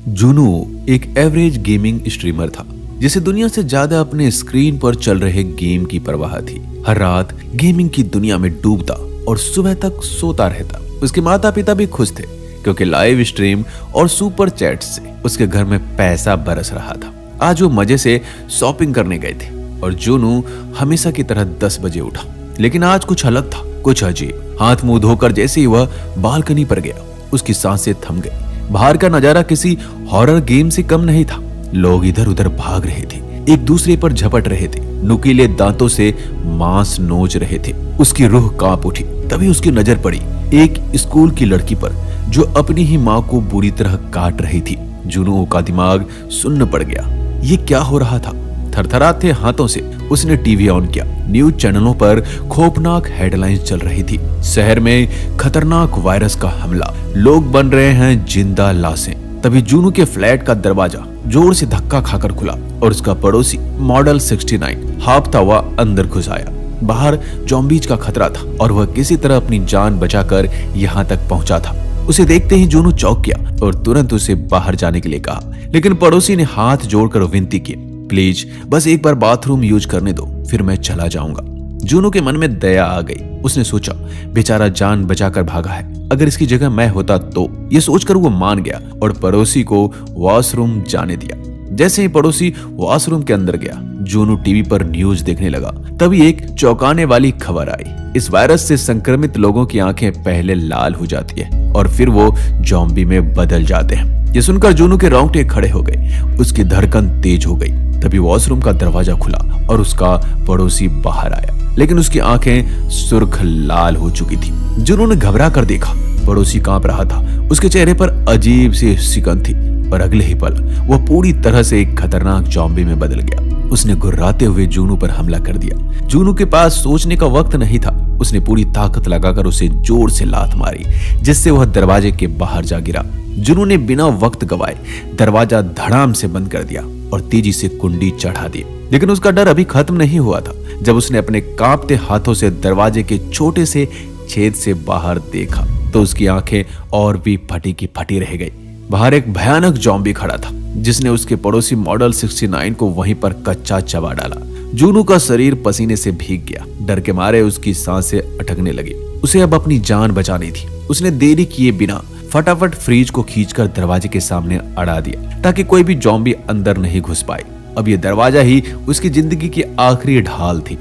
जुनू एक average gaming streamer था जिसे दुनिया से ज्यादा अपने स्क्रीन पर चल रहे गेम की परवाह थी। हर रात गेमिंग की दुनिया में डूबता और सुबह तक सोता रहता। उसके माता पिता भी खुश थे क्योंकि लाइव स्ट्रीम और सुपर चैट से उसके घर में पैसा बरस रहा था। आज वो मजे से शॉपिंग करने गए थे और जुनू हमेशा की तरह 10 बजे उठा, लेकिन आज कुछ अलग था, कुछ अजीब। हाथ मुंह धोकर जैसे ही वह बालकनी पर गया, उसकी सांसें थम गई। बाहर का नजारा किसी हॉरर गेम से कम नहीं था। लोग इधर उधर भाग रहे थे, एक दूसरे पर झपट रहे थे, नुकीले दांतों से मांस नोच रहे थे। उसकी रूह कांप उठी। तभी उसकी नजर पड़ी एक स्कूल की लड़की पर जो अपनी ही माँ को बुरी तरह काट रही थी। जुनू का दिमाग सुन्न पड़ गया। ये क्या हो रहा था? थरथराते हाथों से उसने टीवी ऑन किया। न्यूज चैनलों पर खौफनाक हेडलाइंस चल रही थी। शहर में खतरनाक वायरस का हमला, लोग बन रहे हैं जिंदा लाशें। तभी जुनू के फ्लैट का दरवाजा जोर से धक्का खाकर खुला और उसका पड़ोसी मॉडल 69 हांफता हुआ अंदर घुस आया। बाहर ज़ॉम्बीज का खतरा था और वह किसी तरह अपनी जान बचाकर यहाँ तक पहुंचा था। उसे देखते ही जुनू चौंक गया और तुरंत उसे बाहर जाने के लिए कहा, लेकिन पड़ोसी ने हाथ जोड़कर विनती की, प्लीज बस एक बार बाथरूम यूज करने दो, फिर मैं चला जाऊंगा। जुनू के मन में दया आ गई। उसने सोचा, बेचारा जान बचाकर भागा है, अगर इसकी जगह मैं होता तो। ये सोचकर वो मान गया और पड़ोसी को वॉशरूम जाने दिया। जैसे ही पड़ोसी वॉशरूम के अंदर गया, जुनू टीवी पर न्यूज देखने लगा। तभी एक चौंकाने वाली खबर आई। इस वायरस से संक्रमित लोगों की आंखें पहले लाल हो जाती है और फिर वो ज़ॉम्बी में बदल जाते हैं। ये सुनकर जुनू के रोंगटे खड़े हो गए, उसकी धड़कन तेज हो गई। तभी वॉशरूम का दरवाजा खुला और उसका पड़ोसी बाहर आया, लेकिन उसकी आंखें सुर्ख लाल हो चुकी थी। जुनू ने घबरा कर देखा, पड़ोसी कांप रहा था। उसके चेहरे पर अजीब सी सिकन थी और अगले ही पल वह पूरी तरह से एक खतरनाक ज़ॉम्बी में बदल गया। उसने गुर्राते हुए जुनू पर हमला कर दिया। जुनू के पास सोचने का वक्त नहीं था। उसने पूरी ताकत लगाकर उसे जोर से लात मारी, जिससे वह दरवाजे के बाहर जा गिरा। जुनू ने बिना वक्त गवाए दरवाजा धड़ाम से बंद कर दिया और तेजी से कुंडी चढ़ा दी। लेकिन उसका डर अभी खत्म नहीं हुआ था। जब उसने अपने कांपते हाथों से दरवाजे के छोटे से छेद से बाहर देखा तो उसकी आंखें और भी फटी की फटी रह गई। बाहर एक भयानक ज़ॉम्बी खड़ा था जिसने उसके पड़ोसी मॉडल 69 को वहीं पर कच्चा चबा डाला। जुनू का शरीर पसीने से भीग गया। डर के मारे उसकी सांसें अटकने लगी। उसे अब अपनी जान बचानी थी। उसने देरी किए बिना फटाफट फ्रिज को खींचकर दरवाजे के सामने अड़ा दिया ताकि कोई भी ज़ॉम्बी अंदर नहीं घुस पाए। अब ये दरवाजा ही उसकी जिंदगी की आखिरी ढाल थी।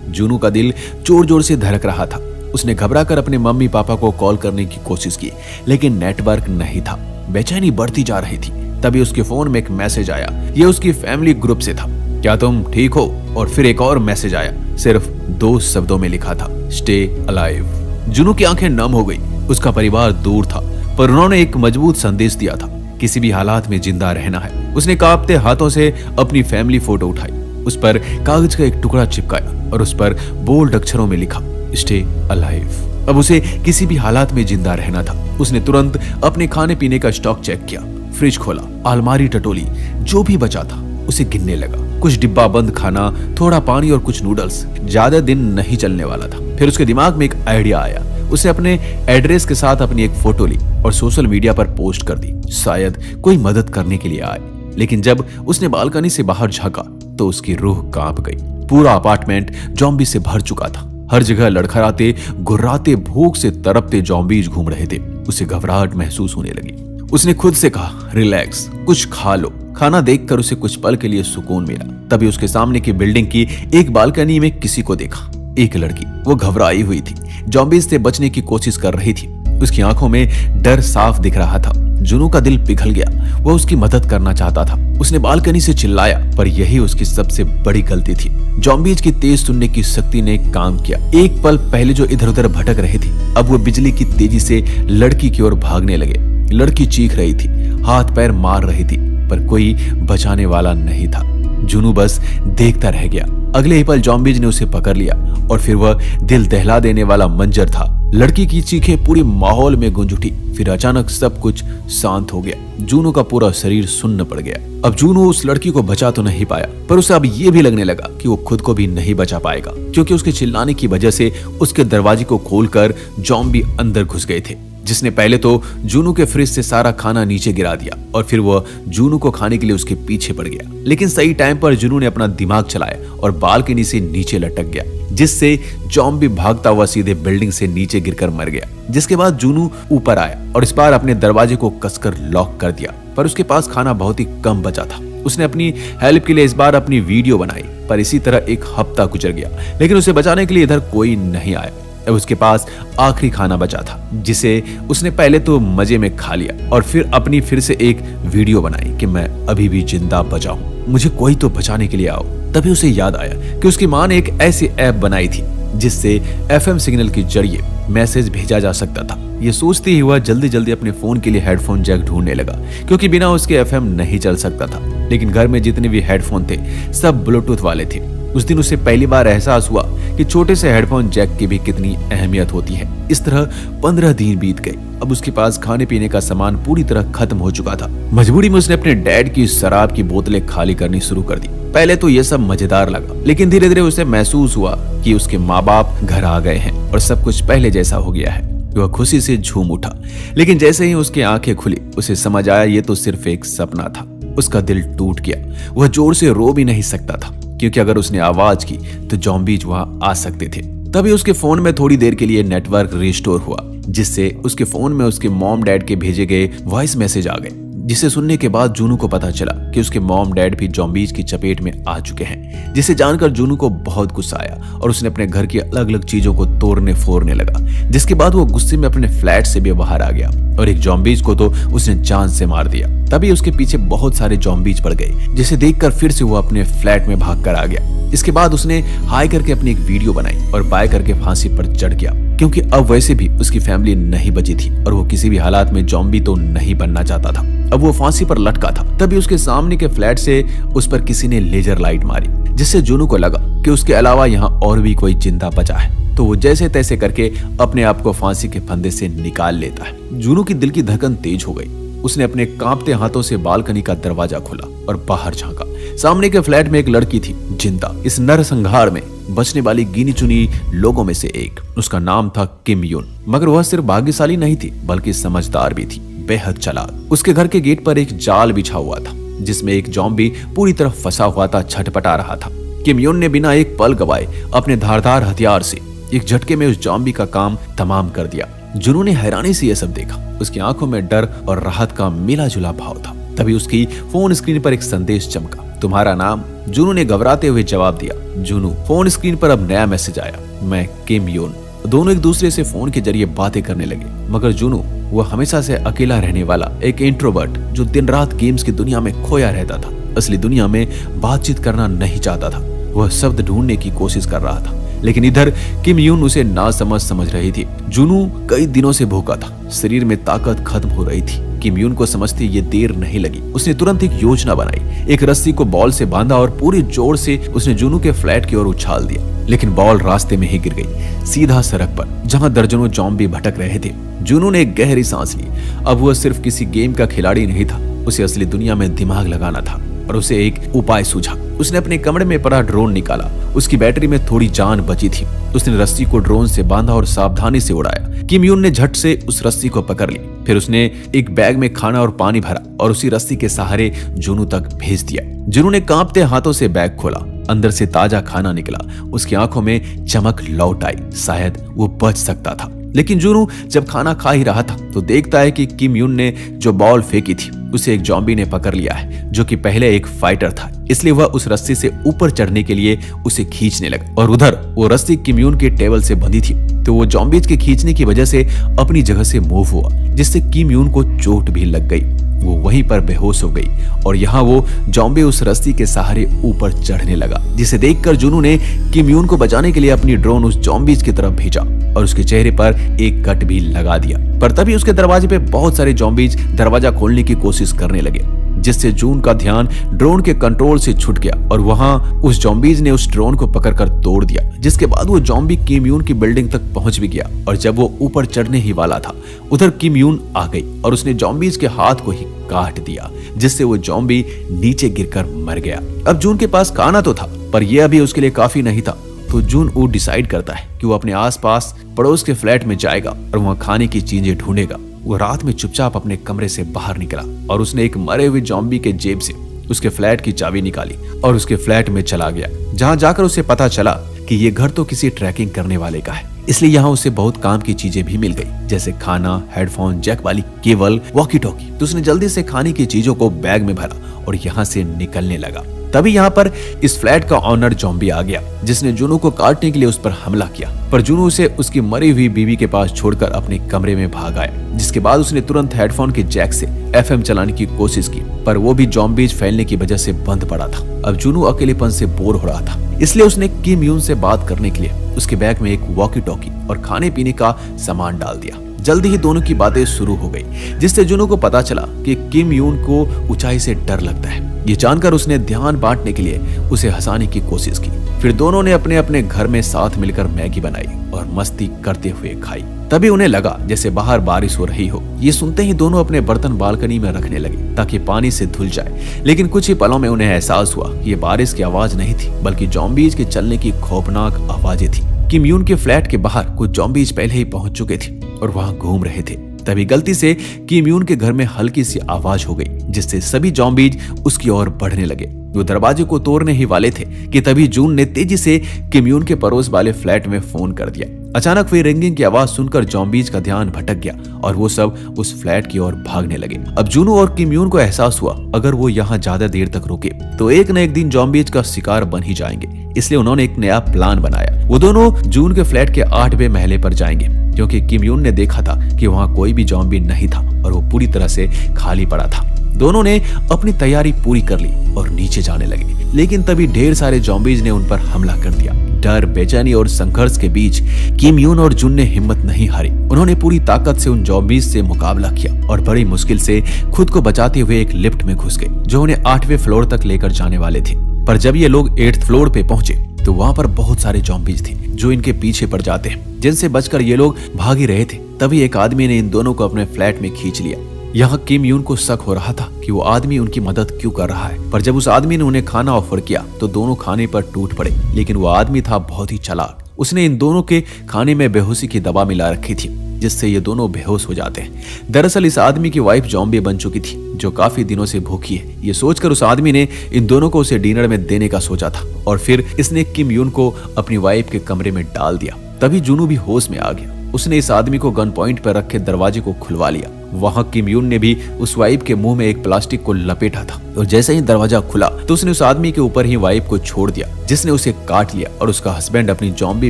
जुनू का दिल जोर जोर से धड़क रहा था। उसने घबराकर अपने मम्मी पापा को कॉल करने की कोशिश की, लेकिन नेटवर्क नहीं था। बेचैनी बढ़ती जा रही थी। तभी उसके फोन में एक मैसेज आया। यह उसकी फैमिली ग्रुप से था, क्या तुम ठीक हो? और फिर एक और मैसेज आया, सिर्फ 2 शब्दों में लिखा था, स्टे अलाइव। जुनू की आंखें नम हो गई। उसका परिवार दूर था, पर उन्होंने एक मजबूत संदेश दिया था, किसी भी हालात में जिंदा रहना है। उसने कांपते हाथों से अपनी फैमिली फोटो उठाई, उस पर कागज का एक टुकड़ा चिपकाया और उस पर बोल्ड अक्षरों में लिखा, स्टे अलाइव। अब उसे किसी भी हालात में जिंदा रहना था। उसने तुरंत अपने खाने पीने का स्टॉक चेक किया, फ्रिज खोला, अलमारी टटोली, जो भी बचा था उसे गिनने लगा। कुछ डिब्बा बंद खाना, थोड़ा पानी और कुछ नूडल्स। ज्यादा दिन नहीं चलने वाला था। फिर उसके दिमाग में एक आइडिया आया। उसने अपने एड्रेस के साथ अपनी एक फोटो ली और सोशल मीडिया पर पोस्ट कर दी, शायद कोई मदद करने के लिए आए। लेकिन जब उसने बालकनी से बाहर झांका तो उसकी रूह कांप गई। पूरा अपार्टमेंट ज़ॉम्बी से भर चुका था। हर जगह लड़खड़ाते, गुर्राते, भूख से तड़पते ज़ॉम्बीज घूम रहे थे। उसे घबराहट महसूस होने लगी। उसने खुद से कहा, रिलैक्स, कुछ खा लो। खाना देखकर उसे कुछ पल के लिए सुकून मिला। तभी उसके सामने की बिल्डिंग की एक बालकनी में किसी को देखा। एक लड़की, वो घबराई हुई थी, ज़ॉम्बीज से बचने की कोशिश कर रही थी। उसकी आंखों में डर साफ दिख रहा था। जुनू का दिल पिघल गया। वह उसकी मदद करना चाहता था। उसने बालकनी से चिल्लाया, पर यही उसकी सबसे बड़ी गलती थी। ज़ॉम्बीज की तेज सुनने की शक्ति ने काम किया। एक पल पहले जो इधर उधर भटक रहे थे, अब वो बिजली की तेजी से लड़की की ओर भागने लगे। लड़की चीख रही थी, हाथ पैर मार रही थी, पर कोई बचाने वाला नहीं था। जुनू बस देखता रह गया। अगले ही पल ज़ॉम्बीज ने उसे पकड़ लिया और फिर वह दिल दहला देने वाला मंजर था। लड़की की चीखें पूरे माहौल में गूंज उठी। फिर अचानक सब कुछ शांत हो गया। जुनू का पूरा शरीर सुन्न पड़ गया। अब जुनू उस लड़की को बचा तो नहीं पाया, पर उसे अब ये भी लगने लगा कि वो खुद को भी नहीं बचा पाएगा, क्योंकि उसके चिल्लाने की वजह से उसके दरवाजे को खोलकर ज़ॉम्बी अंदर घुस गए थे। जिसने पहले तो जूनू के फ्रिज से सारा खाना नीचे गिरा दिया और फिर वह जूनू को खाने के लिए उसके पीछे पड़ गया। लेकिन सही टाइम पर जूनू ने अपना दिमाग चलाया और बालकनी से नीचे लटक गया, जिससे जॉम्बी भागता हुआ सीधे बिल्डिंग से नीचे गिरकर मर गया। जिसके बाद जूनू ऊपर आया और इस बार अपने दरवाजे को कसकर लॉक कर दिया, पर उसके पास खाना बहुत ही कम बचा था। उसने अपनी हेल्प के लिए इस बार अपनी वीडियो बनाई, पर इसी तरह एक हफ्ता गुजर गया, लेकिन उसे बचाने के लिए इधर कोई नहीं आया। अब उसके पास आखिरी खाना बचा था, जिसे उसने पहले तो मजे में खा लिया और फिर से एक वीडियो बनाई कि मैं अभी भी जिंदा बचा हूं, मुझे कोई तो बचाने के लिए आओ। तभी उसे याद आया कि उसकी माँ ने एक ऐसी ऐप बनाई थी जिससे FM सिग्नल के जरिए मैसेज भेजा जा सकता था। ये सोचते ही हुआ जल्दी जल्दी अपने फोन के लिए हेडफोन जैक ढूंढने लगा, क्योंकि बिना उसके FM नहीं चल सकता था। लेकिन घर में जितने भी हेडफोन थे सब ब्लूटूथ वाले थे। उस दिन उसे पहली बार एहसास हुआ कि छोटे से हेडफोन जैक की भी कितनी अहमियत होती है। इस तरह 15 दिन बीत गए। अब उसके पास खाने पीने का सामान पूरी तरह खत्म हो चुका था। मजबूरी में उसने अपने डैड की शराब की बोतलें खाली करनी शुरू कर दी। पहले तो यह सब मजेदार लगा, लेकिन धीरे धीरे उसे महसूस हुआ कि उसके माँ बाप घर आ गए हैं और सब कुछ पहले जैसा हो गया है। वह खुशी से झूम उठा, लेकिन जैसे ही उसकी आंखें खुली उसे समझ आया ये तो सिर्फ एक सपना था। उसका दिल टूट गया। वह जोर से रो भी नहीं सकता था, क्योंकि अगर उसने आवाज की तो जॉम्बीज वहां आ सकते थे। तभी उसके फोन में थोड़ी देर के लिए नेटवर्क रिस्टोर हुआ, जिससे उसके फोन में उसके मॉम डैड के भेजे गए वॉइस मैसेज आ गए, जिसे सुनने के बाद जूनू को पता चला कि उसके मॉम डैड भी जॉम्बीज की चपेट में आ चुके हैं। जिसे जानकर जूनू को बहुत गुस्सा आया और उसने अपने घर की अलग अलग चीजों को तोड़ने फोड़ने लगा। जिसके बाद वो गुस्से में अपने फ्लैट से भी बाहर आ गया और एक जॉम्बीज को तो उसने जान से मार दिया। तभी उसके पीछे बहुत सारे जॉम्बीज पड़ गए, जिसे देखकर फिर से वो अपने फ्लैट में भागकर आ गया। इसके बाद उसने हाई करके अपनी एक वीडियो बनाई और बाय करके फांसी पर चढ़ गया, क्योंकि अब वैसे भी उसकी फैमिली नहीं बची थी और वो किसी भी हालात में जॉम्बी तो नहीं बनना चाहता था। अब वो फांसी पर लटका था। तभी उसके सामने के फ्लैट से उस पर किसी ने लेजर लाइट मारी, जिससे जूनू को लगा कि उसके अलावा यहाँ और भी कोई जिंदा बचा है। तो वो जैसे तैसे करके अपने आप को फांसी के फंदे से निकाल लेता है। जूनू की दिल की धड़कन तेज हो गई। उसने अपने कांपते हाथों से बालकनी का दरवाजा खोला और बाहर झांका। सामने के फ्लैट में एक लड़की थी, जिंदा। इस नरसंहार में बचने वाली गिनी चुनी लोगों में से एक। उसका नाम था किम यून। मगर वह सिर्फ भाग्यशाली नहीं थी, बल्कि समझदार भी थी, बेहद चालाक। उसके घर के गेट पर एक जाल बिछा हुआ था, जिसमें एक जॉम्बी पूरी तरह फंसा हुआ था, छटपटा रहा था। किम यून ने बिना एक पल गवाए अपने धारदार हथियार से एक झटके में उस जॉम्बी का काम तमाम कर दिया। जूनू ने हैरानी से यह सब देखा। उसकी आंखों में डर और राहत का मिला जुला भाव था। तभी उसकी फोन स्क्रीन पर एक संदेश चमका, तुम्हारा नाम? जूनू ने घबराते हुए जवाब दिया, जूनू। फोन स्क्रीन पर अब नया मैसेज आया, मैं किम यून। दोनों एक दूसरे से फोन के जरिए बातें करने लगे। मगर जूनू, वो हमेशा से अकेला रहने वाला एक इंट्रोवर्ट जो दिन रात गेम्स की दुनिया में खोया रहता था, असली दुनिया में बातचीत करना नहीं चाहता था। वह शब्द ढूंढने की कोशिश कर रहा था, लेकिन इधर किम यून उसे ना समझ रही थी। जूनू कई दिनों से भूखा था, शरीर में ताकत खत्म हो रही थी। किम यून को समझते ये देर नहीं लगी। उसने तुरंत एक योजना बनाई। एक रस्सी को बॉल से बांधा और पूरे जोर से उसने जूनू के फ्लैट की ओर उछाल दिया। लेकिन बॉल रास्ते में ही गिर गई, सीधा सड़क पर, जहां दर्जनों जॉम्बी भटक रहे थे। जूनू ने एक गहरी सांस ली। अब वह सिर्फ किसी गेम का खिलाड़ी नहीं था, उसे असली दुनिया में दिमाग लगाना था और उसे एक उपाय सूझा। उसने अपने कमरे में पड़ा ड्रोन निकाला। उसकी बैटरी में थोड़ी जान बची थी। उसने रस्सी को ड्रोन से बांधा और सावधानी से उड़ाया। किम यून ने झट से उस रस्सी को पकड़ ली। फिर उसने एक बैग में खाना और पानी भरा और उसी रस्सी के सहारे जूनू तक भेज दिया। जूनू ने कांपते हाथों से बैग खोला। अंदर से ताजा खाना निकला। उसकी आंखों में चमक लौट आई। शायद वो बच सकता था। लेकिन जूनू जब खाना खा ही रहा था तो देखता है कि किम यून ने जो बॉल फेंकी थी उसे एक जॉम्बी ने पकड़ लिया है, जो कि पहले एक फाइटर था। इसलिए वह उस रस्सी से ऊपर चढ़ने के लिए उसे खींचने लगा और उधर वो रस्सी किम यून के टेबल से बंधी थी। तो वो जॉम्बीज के खींचने की वजह से अपनी जगह से मूव हुआ, जिससे किम यून को चोट भी लग गई। वो वहीं पर बेहोश हो गई और यहाँ वो जॉम्बी उस रस्सी के सहारे ऊपर चढ़ने लगा, जिसे देखकर जूनू ने किम यून को बचाने के लिए अपनी ड्रोन उस जॉम्बीज की तरफ भेजा और उसके चेहरे पर एक कट भी लगा दिया। पर तभी उसके दरवाजे पे बहुत सारे जॉम्बीज दरवाजा खोलने की कोशिश करने लगे, जिससे जून का ध्यान ड्रोन के कंट्रोल से छूट गया और वहां उस जॉम्बीज ने उस ड्रोन को पकड़कर तोड़ दिया। जिसके बाद वो जॉम्बी किम यून की बिल्डिंग तक पहुंच भी गया और जब वो ऊपर चढ़ने ही वाला था उधर किम यून आ गई और उसने जॉम्बीज के हाथ को ही काट दिया, जिससे वो जॉम्बी नीचे गिरकर मर गया। अब जून के पास खाना तो था, पर यह अभी उसके लिए काफी नहीं था। तो जून ऊ डिसाइड करता है कि वो अपने आसपास पड़ोस के फ्लैट में जाएगा और वहाँ खाने की चीजें ढूंढेगा। वो रात में चुपचाप अपने कमरे से बाहर निकला और उसने एक मरे हुए ज़ॉम्बी के जेब से उसके फ्लैट की चाबी निकाली और उसके फ्लैट में चला गया, जहाँ जाकर उसे पता चला कि ये घर तो किसी ट्रैकिंग करने वाले का है, इसलिए यहाँ उसे बहुत काम की चीजें भी मिल गई, जैसे खाना, हेडफोन, जैक वाली केबल, वॉकी टॉकी। तो उसने जल्दी से खाने की चीजों को बैग में भरा और यहाँ से निकलने लगा। तभी यहाँ पर इस फ्लैट का ऑनर ज़ॉम्बी आ गया, जिसने जुनू को काटने के लिए उस पर हमला किया, पर जुनू उसे उसकी मरी हुई बीवी के पास छोड़कर अपने कमरे में भाग आया। जिसके बाद उसने तुरंत हेडफोन के जैक से FM चलाने की कोशिश की, पर वो भी ज़ॉम्बीज फैलने की वजह से बंद पड़ा था। अब जुनू अकेलेपन से बोर हो रहा था, इसलिए उसने किम यून से बात करने के लिए उसके बैग में एक वॉकी टॉकी और खाने पीने का सामान डाल दिया। जल्दी ही दोनों की बातें शुरू हो गई, जिससे जुनू को पता चला कि किम यून को ऊंचाई से डर लगता है। ये जानकर उसने ध्यान बांटने के लिए उसे हंसाने की कोशिश की। फिर दोनों ने अपने अपने घर में साथ मिलकर मैगी बनाई और मस्ती करते हुए खाई। तभी उन्हें लगा जैसे बाहर बारिश हो रही हो। ये सुनते ही दोनों अपने बर्तन बालकनी में रखने लगे ताकि पानी से धुल जाए, लेकिन कुछ ही पलों में उन्हें एहसास हुआ ये बारिश की आवाज नहीं थी, बल्कि ज़ॉम्बीज के चलने की खौफनाक आवाजें थी। किम यून के फ्लैट के बाहर कुछ ज़ॉम्बीज पहले ही पहुंच चुके थे और वहां घूम रहे थे। तभी गलती से किम यून के घर में हल्की सी आवाज हो गई, जिससे सभी ज़ॉम्बीज उसकी ओर बढ़ने लगे। वो दरवाजे को तोड़ने ही वाले थे कि तभी जून ने तेजी से किम यून के पड़ोस वाले फ्लैट में फोन कर दिया। अचानक हुई रिंगिंग की आवाज सुनकर ज़ॉम्बीज का ध्यान भटक गया और वो सब उस फ्लैट की ओर भागने लगे। अब जूनू और किम यून को एहसास हुआ अगर वो यहाँ ज्यादा देर तक रुके तो एक न एक दिन ज़ॉम्बीज का शिकार बन ही जाएंगे, इसलिए उन्होंने एक नया प्लान बनाया। वो दोनों जून के फ्लैट के 8वें महले पर जाएंगे, क्योंकि किम यून ने देखा था कि वहाँ कोई भी ज़ॉम्बी नहीं था और वो पूरी तरह से खाली पड़ा था। दोनों ने अपनी तैयारी पूरी कर ली और नीचे जाने लगे, लेकिन तभी ढेर सारे ज़ॉम्बीज ने उन पर हमला कर दिया। डर, बेचैनी और संघर्ष के बीच किम यून और जुन ने हिम्मत नहीं हारी। उन्होंने पूरी ताकत से उन ज़ॉम्बीज से मुकाबला किया और बड़ी मुश्किल से खुद को बचाते हुए एक लिफ्ट में घुस गए, जो उन्हें 8वें फ्लोर तक लेकर जाने वाले थे। पर जब ये लोग 8th फ्लोर पे पहुंचे तो वहाँ पर बहुत सारे ज़ॉम्बीज थे जो इनके पीछे पड़ जाते हैं, जिनसे बचकर ये लोग भाग ही रहे थे। तभी एक आदमी ने इन दोनों को अपने फ्लैट में खींच लिया। यहाँ किम यून को शक हो रहा था कि वो आदमी उनकी मदद क्यों कर रहा है, पर जब उस आदमी ने उन्हें खाना ऑफर किया तो दोनों खाने पर टूट पड़े। लेकिन वो आदमी था बहुत ही चालाक। उसने इन दोनों के खाने में बेहोशी की दवा मिला रखी थी, जिससे ये दोनों बेहोश हो जाते हैं। दरअसल इस आदमी की वाइफ ज़ॉम्बी बन चुकी थी, जो काफी दिनों से भूखी है। ये सोचकर उस आदमी ने इन दोनों को उसे डिनर में देने का सोचा था और फिर इसने किम यून को अपनी वाइफ के कमरे में डाल दिया। तभी जुनू भी होश में आ गया। उसने इस आदमी को गन पॉइंट पर रखे दरवाजे को खुलवा लिया। वहां किम यून ने भी उस वाइफ के मुंह में एक प्लास्टिक को लपेटा था और जैसे ही दरवाजा खुला तो उसने उस आदमी के ऊपर ही वाइफ को छोड़ दिया, जिसने उसे काट लिया और उसका हस्बैंड अपनी ज़ॉम्बी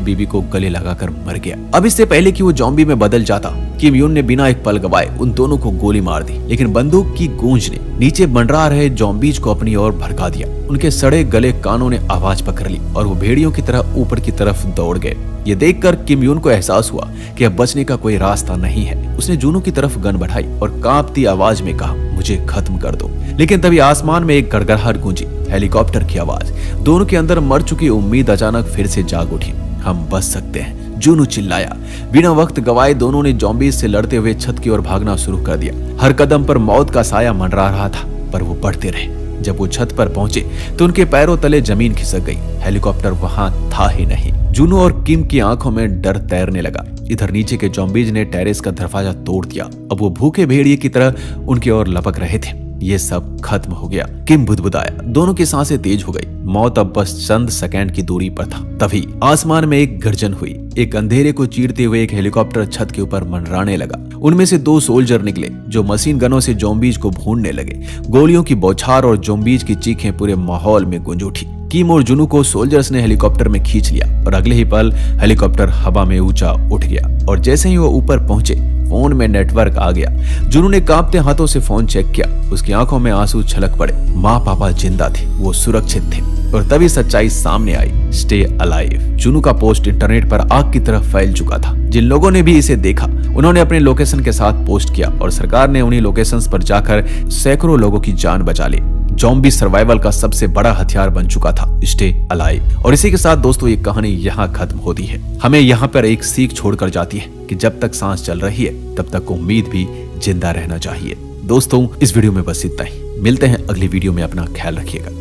बीवी को गले लगाकर मर गया। अब इससे पहले कि वो ज़ॉम्बी में बदल जाता, किम यून ने बिना एक पल गवाए उन दोनों को गोली मार दी, लेकिन बंदूक की गूंज ने नीचे मंडरा रहे ज़ॉम्बीज को अपनी ओर भड़का दिया। उनके सड़े गले कानों ने आवाज पकड़ ली और वो भेड़ियों की तरह ऊपर की तरफ दौड़ गए। ये देखकर किम यून को एहसास हुआ कि अब बचने का कोई रास्ता नहीं है। उसने जूनू की तरफ गन बढ़ाई और कांपती आवाज में कहा, मुझे खत्म कर दो। लेकिन तभी आसमान में एक गड़गड़ाहट गूंजी, हेलीकॉप्टर की आवाज। दोनों के अंदर मर चुकी उम्मीद अचानक फिर से जाग उठी। हम बच सकते हैं, जूनू चिल्लाया। बिना वक्त गवाए दोनों ने ज़ॉम्बीज से लड़ते हुए छत की ओर भागना शुरू कर दिया। हर कदम पर मौत का साया मंडरा रहा था, पर वो बढ़ते रहे। जब वो छत पर पहुंचे तो उनके पैरों तले जमीन खिसक गई। हेलीकॉप्टर वहां था ही नहीं। जूनू और किम की आंखों में डर तैरने लगा। इधर नीचे के ज़ॉम्बीज ने टेरेस का दरवाजा तोड़ दिया। अब वो भूखे भेड़िए की तरह उनकी ओर लपक रहे थे। ये सब खत्म हो गया। किम बुदबुदाया। दोनों की सांसें तेज हो गई। मौत अब बस चंद सेकंड की दूरी पर था। तभी आसमान में एक गर्जन हुई। एक अंधेरे को चीरते हुए एक हेलीकॉप्टर छत के ऊपर मंडराने लगा। उनमें से 2 सोल्जर निकले जो मशीन गनों से ज़ॉम्बीज को भूनने लगे। गोलियों की बौछार और ज़ॉम्बीज की चीखें पूरे माहौल में गूंज उठी। किम और जुनू को सोल्जर्स ने हेलीकॉप्टर में खींच लिया और अगले ही पल हेलीकॉप्टर हवा में ऊंचा उठ गया और जैसे ही वो ऊपर पहुंचे फोन में नेटवर्क आ गया। जुनू ने कांपते हाथों से फोन चेक किया। उसकी आंखों में आंसू छलक पड़े। माँ पापा जिंदा थे, वो सुरक्षित थे। और तभी सच्चाई सामने आई। Stay alive. जुनू का पोस्ट इंटरनेट पर आग की तरह फैल चुका था। जिन लोगों ने भी इसे देखा उन्होंने अपने लोकेशन के साथ पोस्ट किया और सरकार ने उन्हीं लोकेशंस पर जाकर सैकड़ों लोगों की जान बचा ली। ज़ॉम्बी सर्वाइवल का सबसे बड़ा हथियार बन चुका था स्टे अलाइव। और इसी के साथ दोस्तों ये कहानी यहाँ खत्म होती है। हमें यहाँ पर एक सीख छोड़कर जाती है कि जब तक सांस चल रही है तब तक उम्मीद भी जिंदा रहना चाहिए। दोस्तों इस वीडियो में बस इतना ही। मिलते हैं अगली वीडियो में। अपना ख्याल रखिएगा।